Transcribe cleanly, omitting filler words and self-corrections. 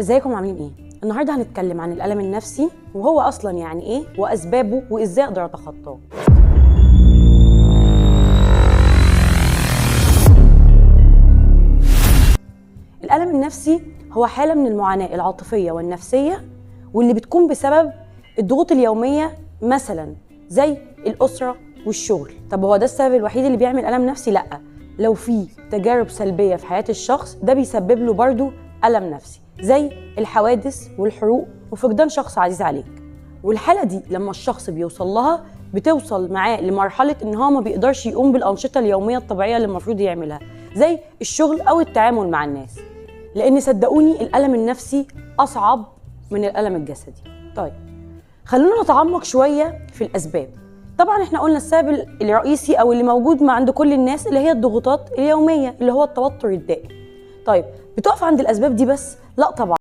ازيكم عاملين ايه؟ النهارده هنتكلم عن الألم النفسي وهو أصلا يعني ايه وأسبابه وإزاي أقدر أتخطاه. الألم النفسي هو حالة من المعاناة العاطفية والنفسية واللي بتكون بسبب الضغوط اليومية مثلا زي الأسرة والشغل. طب هو ده السبب الوحيد اللي بيعمل ألم نفسي؟ لأ، لو في تجارب سلبية في حياة الشخص ده بيسبب له برضو ألم نفسي زي الحوادث والحروق وفقدان شخص عزيز عليك. والحالة دي لما الشخص بيوصل لها بتوصل معاه لمرحلة إن هو ما بيقدرش يقوم بالأنشطة اليومية الطبيعية اللي المفروض يعملها زي الشغل أو التعامل مع الناس، لأن صدقوني الألم النفسي أصعب من الألم الجسدي. طيب خلونا نتعمق شوية في الأسباب. طبعا احنا قلنا السبب الرئيسي أو اللي موجود عند كل الناس اللي هي الضغوطات اليومية اللي هو التوتر الدائم. طيب بتقف عند الأسباب دي بس؟ لا طبعا.